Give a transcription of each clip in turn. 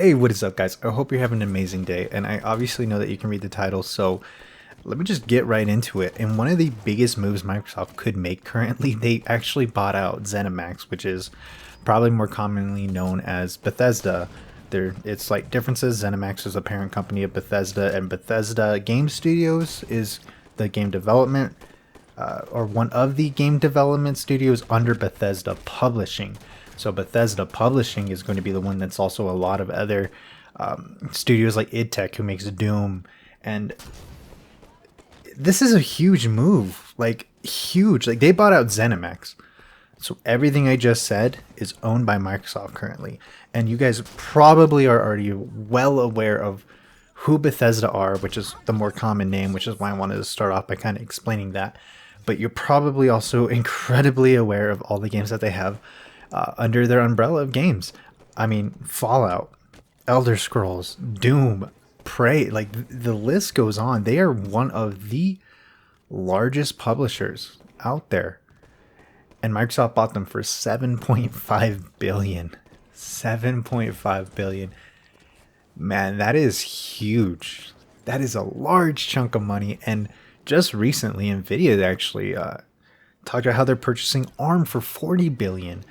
Hey, what is up, guys? I hope you're having an amazing day, and I obviously know that you can read the title, so let me just get right into it. And one of the biggest moves Microsoft could make currently, they actually bought out ZeniMax, which is probably more commonly known as Bethesda. It's like differences. ZeniMax is a parent company of Bethesda, and Bethesda Game Studios is the game development, or one of the game development studios under Bethesda Publishing. So Bethesda Publishing is going to be the one that's also a lot of other studios like id Tech, who makes Doom. And this is a huge move, like huge. Like they bought out ZeniMax. So everything I just said is owned by Microsoft currently. And you guys probably are already well aware of who Bethesda are, which is the more common name, which is why I wanted to start off by kind of explaining that. But you're probably also incredibly aware of all the games that they have under their umbrella of games. I mean, Fallout, Elder Scrolls, Doom, Prey, like the list goes on. They are one of the largest publishers out there. And Microsoft bought them for 7.5 billion. 7.5 billion. Man, that is huge. That is a large chunk of money. And just recently, Nvidia actually talked about how they're purchasing ARM for 40 billion.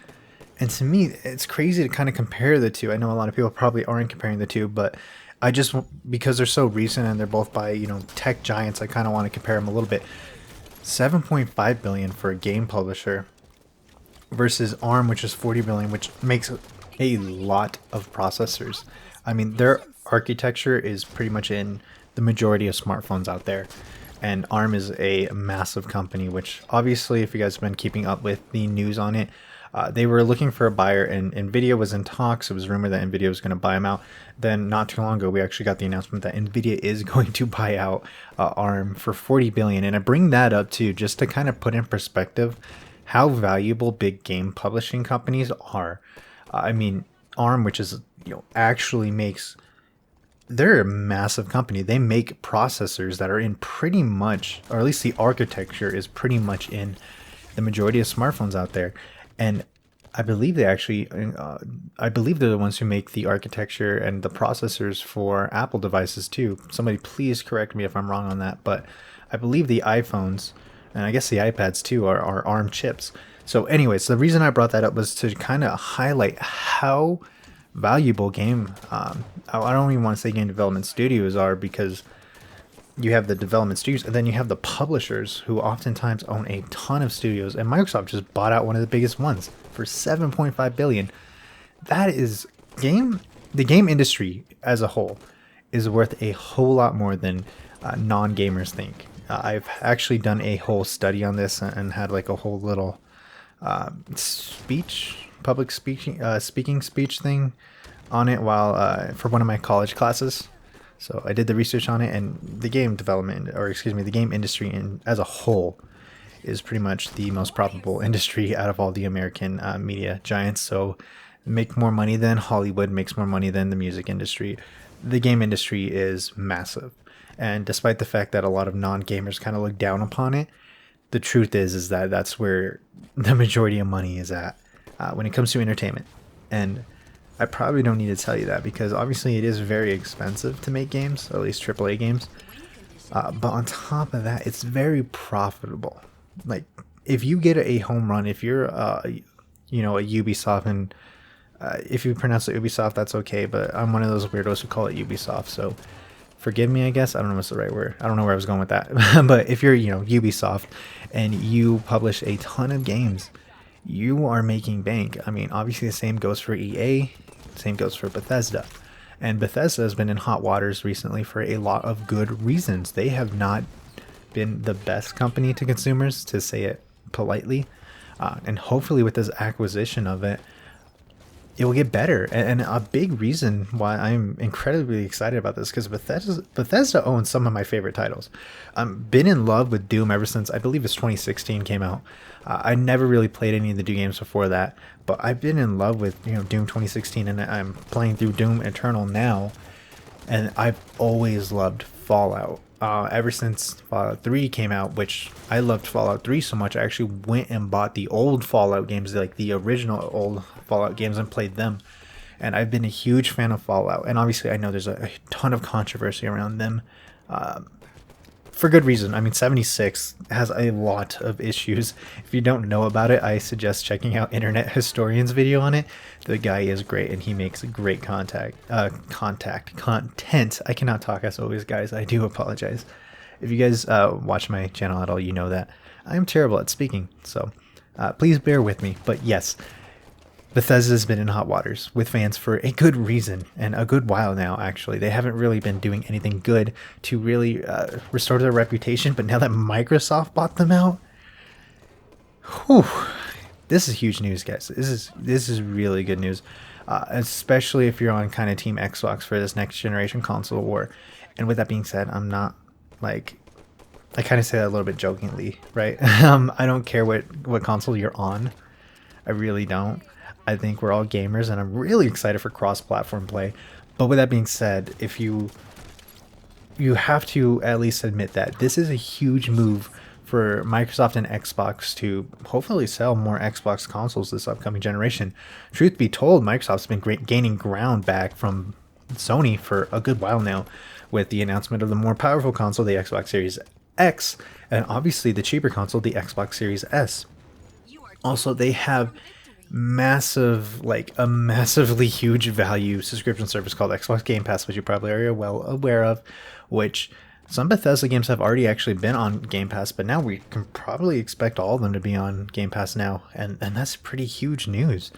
And to me, it's crazy to kind of compare the two. I know a lot of people probably aren't comparing the two, but I just, because they're so recent and they're both by, tech giants, I kind of want to compare them a little bit. 7.5 billion for a game publisher versus ARM, which is 40 billion, which makes a lot of processors. I mean, their architecture is pretty much in the majority of smartphones out there. And ARM is a massive company, which obviously, if you guys have been keeping up with the news on it, they were looking for a buyer, and Nvidia was in talks. It was rumored that Nvidia was going to buy them out. Then not too long ago, we actually got the announcement that Nvidia is going to buy out ARM for 40 billion. And I bring that up too, just to kind of put in perspective how valuable big game publishing companies are. I mean, ARM, which is actually makes, they're a massive company. They make processors that are in pretty much, or at least the architecture is pretty much in the majority of smartphones out there. And I believe they actually, I believe they're the ones who make the architecture and the processors for Apple devices too. Somebody please correct me if I'm wrong on that, but I believe the iPhones, and I guess the iPads too, are ARM chips. So anyways, the reason I brought that up was to kind of highlight how valuable I don't even want to say game development studios are, because you have the development studios and then you have the publishers who oftentimes own a ton of studios, and Microsoft just bought out one of the biggest ones for 7.5 billion. That is the game industry as a whole is worth a whole lot more than non-gamers think. I've actually done a whole study on this and had like a whole little public speaking speech thing on it while for one of my college classes. So I did the research on it, and the game development, or excuse me, the game industry as a whole is pretty much the most profitable industry out of all the American media giants. So make more money than Hollywood, makes more money than the music industry. The game industry is massive. And despite the fact that a lot of non-gamers kind of look down upon it, the truth is that that's where the majority of money is at when it comes to entertainment. And I probably don't need to tell you that, because obviously it is very expensive to make games, or at least AAA games. But on top of that, it's very profitable. Like, if you get a home run, if you're a Ubisoft, and if you pronounce it Ubisoft, that's okay. But I'm one of those weirdos who call it Ubisoft, so forgive me, I guess. I don't know what's the right word. I don't know where I was going with that. But if you're, Ubisoft, and you publish a ton of games, you are making bank. I mean, obviously the same goes for EA, same goes for Bethesda. And Bethesda has been in hot waters recently for a lot of good reasons. They have not been the best company to consumers, to say it politely. And hopefully with this acquisition of it, it will get better. And a big reason why I'm incredibly excited about this, because Bethesda owns some of my favorite titles. I've been in love with Doom ever since, I believe it's 2016 came out. I never really played any of the Doom games before that, but I've been in love with Doom 2016, and I'm playing through Doom Eternal now, and I've always loved Fallout. Ever since Fallout 3 came out, which I loved Fallout 3 so much, I actually went and bought the old Fallout games, like the original old Fallout games, and played them. and I've been a huge fan of Fallout. And obviously, I know there's a ton of controversy around them. For good reason. I mean, 76 has a lot of issues. If you don't know about it, I suggest checking out Internet Historian's video on it. The guy is great, and he makes great content. I cannot talk as always, guys. I do apologize. If you guys watch my channel at all, you know that I'm terrible at speaking. So please bear with me. But yes, Bethesda's been in hot waters with fans for a good reason, and a good while now, actually. They haven't really been doing anything good to really restore their reputation, but now that Microsoft bought them out, whew, this is huge news, guys. This is really good news, especially if you're on kind of Team Xbox for this next generation console war. And with that being said, I'm not, like, I kind of say that a little bit jokingly, right? I don't care what console you're on. I really don't. I think we're all gamers, and I'm really excited for cross-platform play. But with that being said, if you have to at least admit that this is a huge move for Microsoft and Xbox to hopefully sell more Xbox consoles this upcoming generation. Truth be told, Microsoft's been gaining ground back from Sony for a good while now, with the announcement of the more powerful console, the Xbox Series X, and obviously the cheaper console, the Xbox Series S. Also, they have a massively huge value subscription service called Xbox Game Pass, which you probably are well aware of, which some Bethesda games have already actually been on Game Pass, but now we can probably expect all of them to be on Game Pass now, and that's pretty huge news.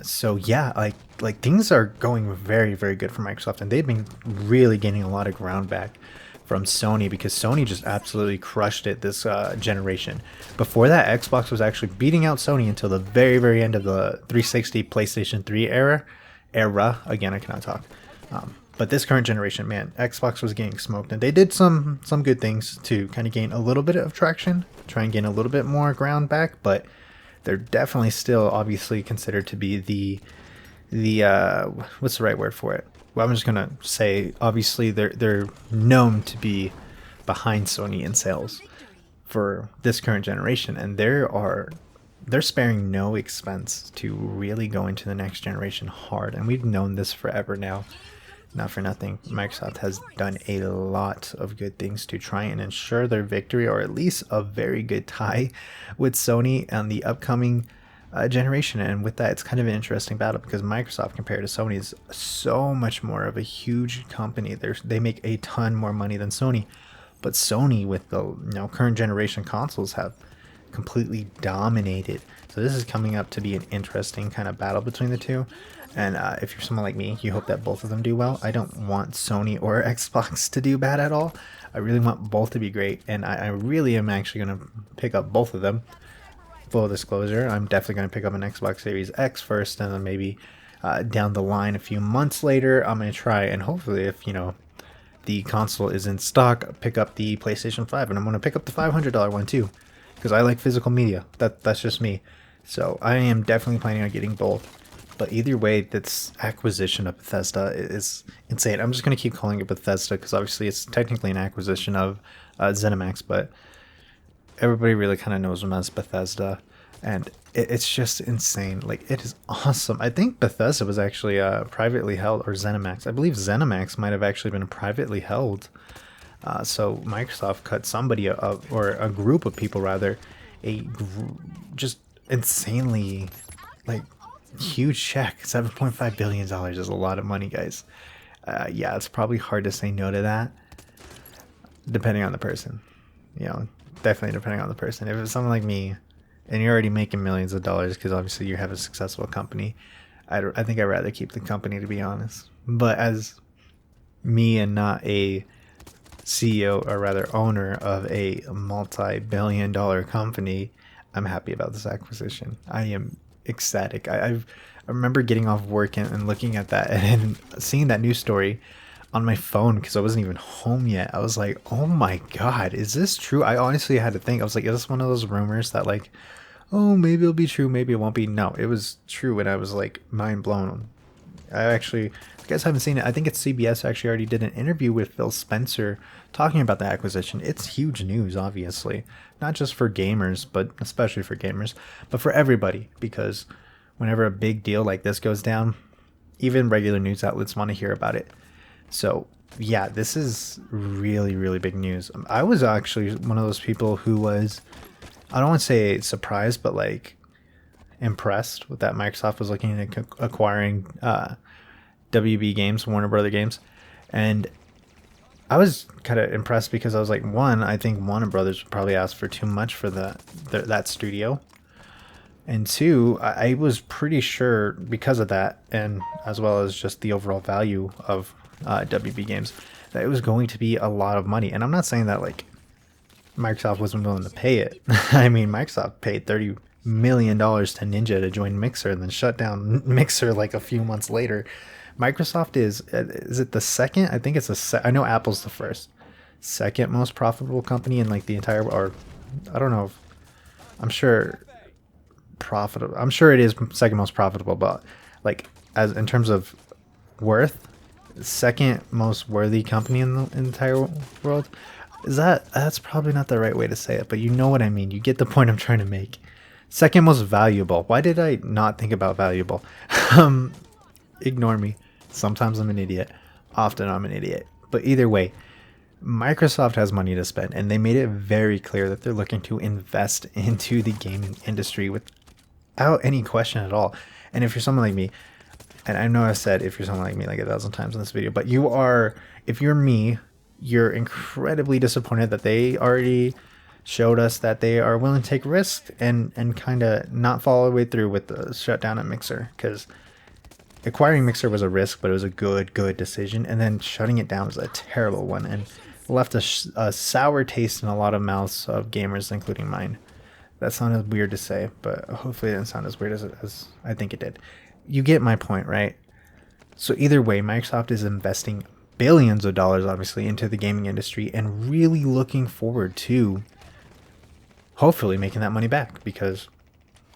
So yeah, like things are going very, very good for Microsoft, and they've been really gaining a lot of ground back from Sony, because Sony just absolutely crushed it this generation. Before that, Xbox was actually beating out Sony until the very, very end of the 360 PlayStation 3 era. Again, I cannot talk. But this current generation, man, Xbox was getting smoked, and they did some good things to kind of gain a little bit of traction, try and gain a little bit more ground back, but they're definitely still obviously considered to be the what's the right word for it? Well, I'm just gonna say, obviously they're known to be behind Sony in sales for this current generation, and they're sparing no expense to really go into the next generation hard, and we've known this forever now. Not for nothing, Microsoft has done a lot of good things to try and ensure their victory, or at least a very good tie with Sony on the upcoming generation. And with that, it's kind of an interesting battle, because Microsoft compared to Sony is so much more of a huge company. They make a ton more money than Sony, but Sony with the current generation consoles have completely dominated. So this is coming up to be an interesting kind of battle between the two. And if you're someone like me, you hope that both of them do well. I don't want Sony or Xbox to do bad at all. I really want both to be great, and I really am actually going to pick up both of them. Full disclosure, I'm definitely going to pick up an Xbox Series X first, and then maybe down the line a few months later, I'm going to try, and hopefully if, the console is in stock, pick up the PlayStation 5, and I'm going to pick up the $500 one too, because I like physical media. That's just me. So I am definitely planning on getting both. But either way, this acquisition of Bethesda is insane. I'm just going to keep calling it Bethesda, because obviously it's technically an acquisition of ZeniMax, but everybody really kind of knows them as Bethesda, and it's just insane. Like, it is awesome. I think Bethesda was actually privately held, or ZeniMax. I believe ZeniMax might have actually been privately held. So Microsoft cut somebody up, or a group of people rather, just insanely, like, huge check. $7.5 billion is a lot of money, guys. Yeah, it's probably hard to say no to that, depending on the person. Definitely depending on the person. If it's someone like me, and you're already making millions of dollars, because obviously you have a successful company, I think I'd rather keep the company, to be honest. But as me, and not a CEO, or rather owner of a multi-billion-dollar company, I'm happy about this acquisition. I am ecstatic. I remember getting off work and looking at that, and seeing that news story on my phone, because I wasn't even home yet. I was like, oh my god, is this true? I honestly had to think. I was like, is this one of those rumors that, like, oh, maybe it'll be true, maybe it won't be? No, it was true, and I was like mind blown. If you guys haven't seen it, I think it's CBS actually already did an interview with Phil Spencer talking about the acquisition. It's huge news, obviously, not just for gamers, but especially for gamers, but for everybody, because whenever a big deal like this goes down, even regular news outlets want to hear about it. So yeah, this is really, really big news. I was actually one of those people who was, I don't want to say surprised, but like impressed with that Microsoft was looking at acquiring WB Games, Warner Brother Games. And I was kind of impressed because I was like, one, I think Warner Brothers would probably ask for too much for that studio. And two, I was pretty sure because of that, and as well as just the overall value of WB Games, that it was going to be a lot of money. And I'm not saying that like Microsoft wasn't willing to pay it. I mean, Microsoft paid $30 million to Ninja to join Mixer and then shut down Mixer like a few months later. Microsoft is it the second? I think it's I know Apple's the first. Second most profitable company in like the entire, or I don't know. I'm sure profitable. I'm sure it is second most profitable, but like as in terms of worth, second most worthy company in the entire world. That's probably not the right way to say it, but you know what I mean. You get the point I'm trying to make. Second most valuable. Why did I not think about valuable? Ignore me. Sometimes I'm an idiot. Often I'm an idiot. But either way, Microsoft has money to spend, and they made it very clear that they're looking to invest into the gaming industry without any question at all. And if you're someone like me, and I know I've said if you're someone like me like 1,000 times in this video, but if you're me, you're incredibly disappointed that they already showed us that they are willing to take risks and kind of not follow the way through with the shutdown at Mixer, because acquiring Mixer was a risk, but it was a good decision, and then shutting it down was a terrible one and left a sour taste in a lot of mouths of gamers, including mine. That sounded weird to say, but hopefully it didn't sound as weird as I think it did. You get my point, right? So either way, Microsoft is investing billions of dollars, obviously, into the gaming industry and really looking forward to hopefully making that money back, because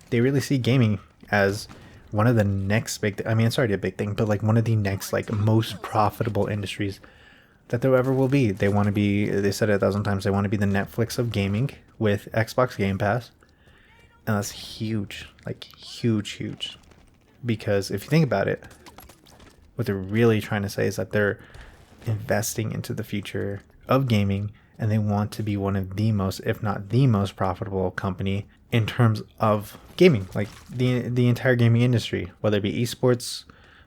they really see gaming as one of the next big, I mean, it's already a big thing, but like one of the next like most profitable industries that there ever will be. They want to be, they said it 1,000 times, they want to be the Netflix of gaming with Xbox Game Pass. And that's huge, like huge. Because if you think about it, what they're really trying to say is that they're investing into the future of gaming, and they want to be one of the most, if not the most profitable company in terms of gaming, like the entire gaming industry, whether it be esports,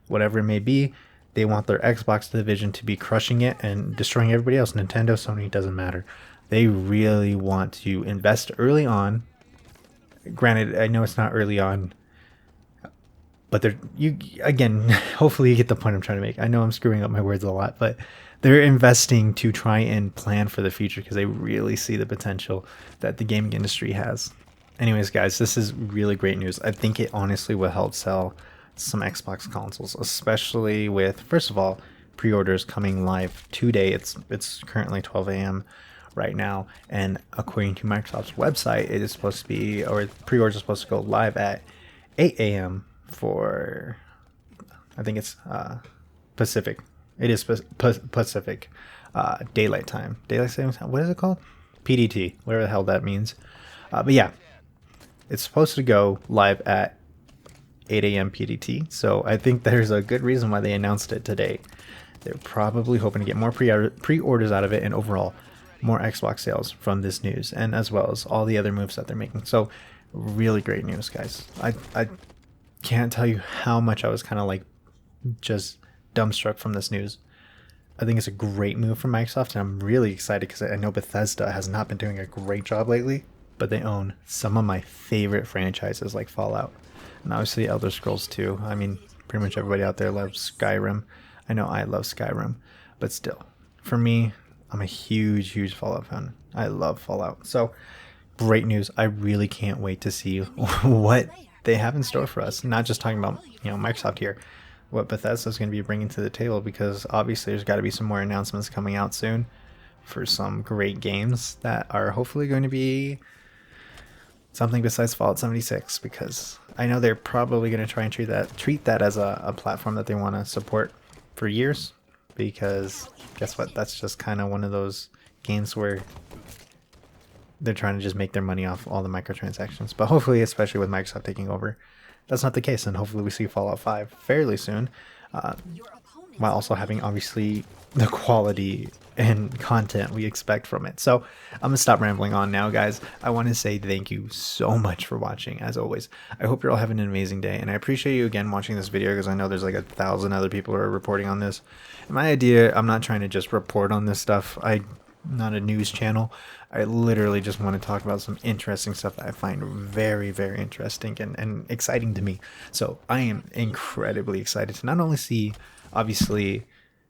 whatever it may be. They want their Xbox division to be crushing it and destroying everybody else. Nintendo, Sony, doesn't matter. They really want to invest early on. Granted, I know it's not early on, but hopefully you get the point I'm trying to make. I know I'm screwing up my words a lot, but they're investing to try and plan for the future because they really see the potential that the gaming industry has. Anyways, guys, this is really great news. I think it honestly will help sell some Xbox consoles, especially with, first of all, pre-orders coming live today. It's currently 12 a.m. right now, and according to Microsoft's website, it is supposed to be, or pre-orders are supposed to go live at 8 a.m. for, I think it's Pacific. It is Pacific daylight time. Daylight saving time. What is it called? PDT. Whatever the hell that means. But yeah, it's supposed to go live at 8 a.m. PDT. So I think there's a good reason why they announced it today. They're probably hoping to get more pre-orders out of it, and overall more Xbox sales from this news, and as well as all the other moves that they're making. So really great news, guys. I can't tell you how much I was kind of like just dumbstruck from this news. I think it's a great move from Microsoft, and I'm really excited because I know Bethesda has not been doing a great job lately, but they own some of my favorite franchises like Fallout, and obviously Elder Scrolls 2. I mean, pretty much everybody out there loves Skyrim. I know I love Skyrim, but still, for me, I'm a huge Fallout fan. I love Fallout. So great news. I really can't wait to see what they have in store for us. Not just talking about, Microsoft here, what Bethesda is going to be bringing to the table, because obviously there's got to be some more announcements coming out soon for some great games that are hopefully going to be something besides Fallout 76, because I know they're probably going to try and treat that as a platform that they want to support for years, because guess what? That's just kind of one of those games where they're trying to just make their money off all the microtransactions. But hopefully, especially with Microsoft taking over, that's not the case, and hopefully we see Fallout 5 fairly soon. while also having obviously the quality and content we expect from it. So I'm gonna stop rambling on now, guys. I want to say thank you so much for watching. As always, I hope you're all having an amazing day, and I appreciate you again watching this video, because I know there's like 1,000 other people who are reporting on this. And my idea, I'm not trying to just report on this stuff. I'm not a news channel. I literally just want to talk about some interesting stuff that I find very, very interesting and exciting to me. So I am incredibly excited to not only see, obviously,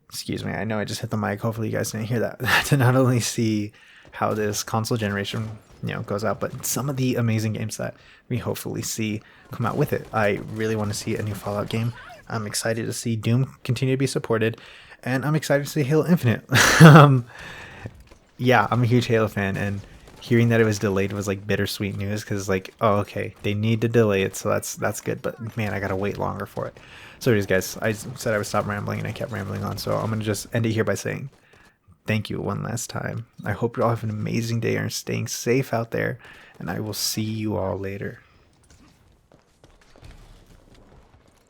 excuse me, I know I just hit the mic, hopefully you guys didn't hear that, to not only see how this console generation, goes out, but some of the amazing games that we hopefully see come out with it. I really want to see a new Fallout game. I'm excited to see Doom continue to be supported, and I'm excited to see Halo Infinite. Yeah, I'm a huge Halo fan, and hearing that it was delayed was like bittersweet news, because like, oh, okay, they need to delay it, so that's good, but man, I gotta wait longer for it. So anyways, guys, I said I would stop rambling, and I kept rambling on, so I'm gonna just end it here by saying thank you one last time. I hope you all have an amazing day and are staying safe out there, and I will see you all later.